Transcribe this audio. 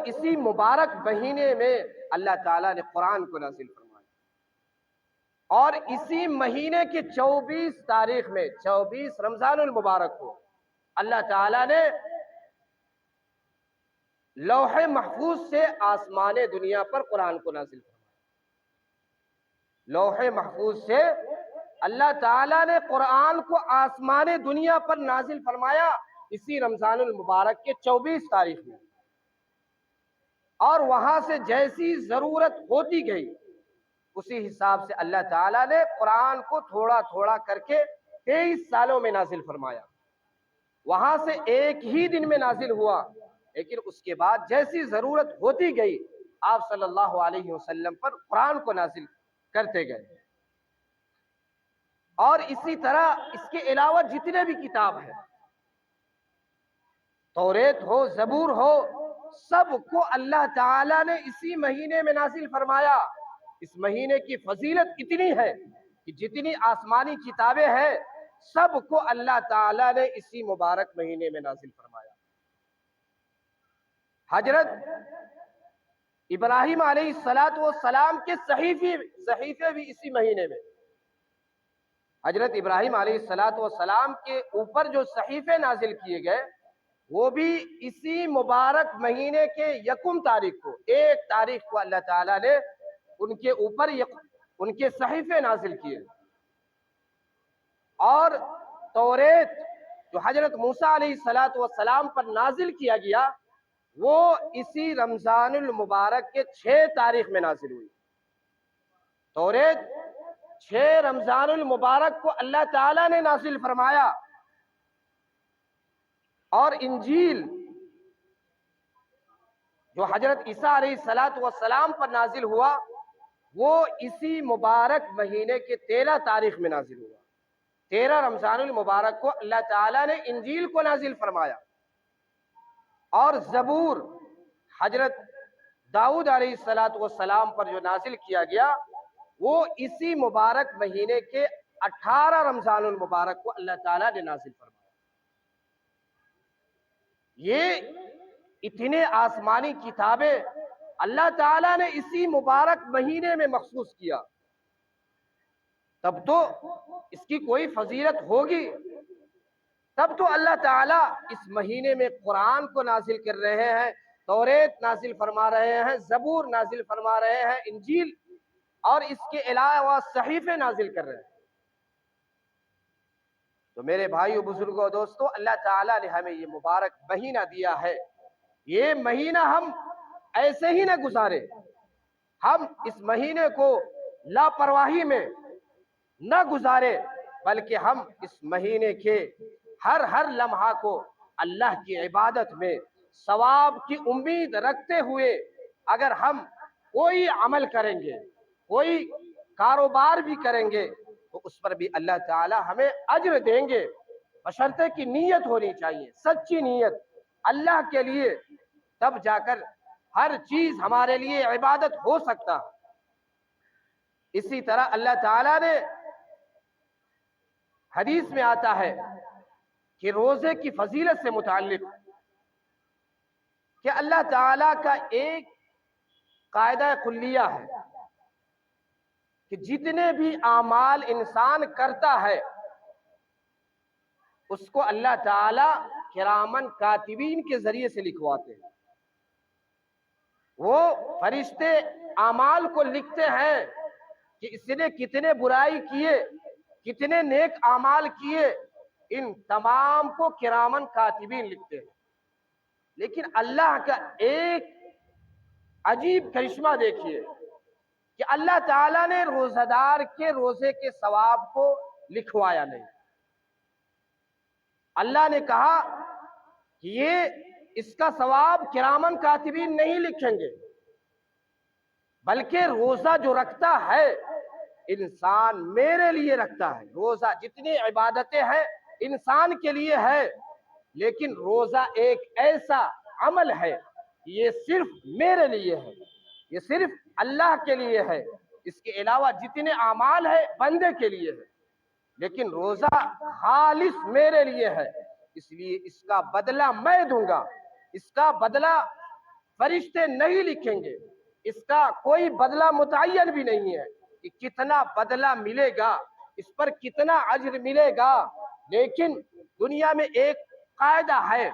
اسی مبارک مہینے میں اللہ تعالیٰ نے قرآن کو نازل فرمایا، اور اسی مہینے کی 24 تاریخ میں 24 رمضان المبارک کو اللہ تعالیٰ نے لوح محفوظ سے آسمان دنیا پر قرآن کو نازل فرمایا۔ لوح محفوظ سے اللہ تعالیٰ نے قرآن کو آسمان دنیا پر نازل فرمایا اسی رمضان المبارک کے 24 تاریخ میں، اور وہاں سے جیسی ضرورت ہوتی گئی اسی حساب سے اللہ تعالیٰ نے قرآن کو تھوڑا تھوڑا کر کے 23 سالوں میں نازل فرمایا۔ وہاں سے ایک ہی دن میں نازل ہوا، لیکن اس کے بعد جیسی ضرورت ہوتی گئی آپ صلی اللہ علیہ وسلم پر قرآن کو نازل کرتے گئے۔ اور اسی طرح اس کے علاوہ جتنے بھی کتاب ہیں، توریت ہو، زبور ہو، سب کو اللہ تعالیٰ نے اسی مہینے میں نازل فرمایا۔ اس مہینے کی فضیلت اتنی ہے کہ جتنی آسمانی کتابیں ہیں سب کو اللہ تعالیٰ نے اسی مبارک مہینے میں نازل فرمایا۔ حضرت ابراہیم علیہ السلام کے صحیفے بھی اسی مہینے میں، حضرت ابراہیم علیہ السلام کے اوپر جو صحیفے نازل کیے گئے وہ بھی اسی مبارک مہینے کے یکم تاریخ کو، 1 تاریخ کو اللہ تعالیٰ نے ان کے اوپر ان کے صحیفے نازل کیے۔ اور توریت جو حضرت موسیٰ علیہ السلام پر نازل کیا گیا وہ اسی رمضان المبارک کے 6 تاریخ میں نازل ہوئی۔ توریت 6 رمضان المبارک کو اللہ تعالیٰ نے نازل فرمایا، اور انجیل جو حضرت عیسیٰ علیہ السلام پر نازل ہوا وہ اسی مبارک مہینے کے 13 تاریخ میں نازل ہوا۔ 13 رمضان المبارک کو اللہ تعالیٰ نے انجیل کو نازل فرمایا، اور زبور حضرت داؤد علیہ السلام پر جو نازل کیا گیا وہ اسی مبارک مہینے کے 18 رمضان المبارک کو اللہ تعالیٰ نے نازل فرمایا۔ یہ اتنے آسمانی کتابیں اللہ تعالیٰ نے اسی مبارک مہینے میں مخصوص کیا، تب تو اس کی کوئی فضیلت ہوگی، تب تو اللہ تعالیٰ اس مہینے میں قرآن کو نازل کر رہے ہیں، توریت نازل فرما رہے ہیں، زبور نازل فرما رہے ہیں، انجیل اور اس کے علاوہ صحیفے نازل کر رہے ہیں۔ تو میرے بھائیو، بزرگوں، دوستو، اللہ تعالیٰ نے ہمیں یہ مبارک مہینہ دیا ہے، یہ مہینہ ہم ایسے ہی نہ گزارے، ہم اس مہینے کو لاپرواہی میں نہ گزارے، بلکہ ہم اس مہینے کے ہر لمحہ کو اللہ کی عبادت میں ثواب کی امید رکھتے ہوئے اگر ہم کوئی عمل کریں گے، کوئی کاروبار بھی کریں گے تو اس پر بھی اللہ تعالی ہمیں اجر دیں گے، بشرطے کی نیت ہونی چاہیے، سچی نیت اللہ کے لیے، تب جا کر ہر چیز ہمارے لیے عبادت ہو سکتا۔ اسی طرح اللہ تعالیٰ نے حدیث میں آتا ہے کہ روزے کی فضیلت سے متعلق کہ اللہ تعالیٰ کا ایک قاعدہ کلیہ ہے کہ جتنے بھی اعمال انسان کرتا ہے اس کو اللہ تعالیٰ کرامن کاتبین کے ذریعے سے لکھواتے ہیں۔ وہ فرشتے اعمال کو لکھتے ہیں کہ اس نے کتنے برائی کیے، کتنے نیک اعمال کیے، ان تمام کو کرامن کاتبین لکھتے ہیں۔ لیکن اللہ کا ایک عجیب کرشمہ دیکھیے کہ اللہ تعالیٰ نے روزہ دار کے روزے کے ثواب کو لکھوایا نہیں۔ اللہ نے کہا کہ یہ اس کا ثواب کرامن کاتبین نہیں لکھیں گے، بلکہ روزہ جو رکھتا ہے انسان میرے لیے رکھتا ہے۔ روزہ جتنی عبادتیں ہیں انسان کے لیے ہے، لیکن روزہ ایک ایسا عمل ہے یہ صرف میرے لیے ہے، یہ صرف اللہ کے لیے ہے، اس کے علاوہ جتنے اعمال ہیں بندے کے لیے ہے، لیکن روزہ خالص میرے لیے ہے، اس لیے اس کا بدلہ میں دوں گا، اس کا بدلہ فرشتے نہیں لکھیں گے، اس کا کوئی بدلہ متعین بھی نہیں ہے کہ کتنا بدلہ ملے گا، اس پر کتنا اجر ملے گا، لیکن دنیا میں ایک قاعدہ ہے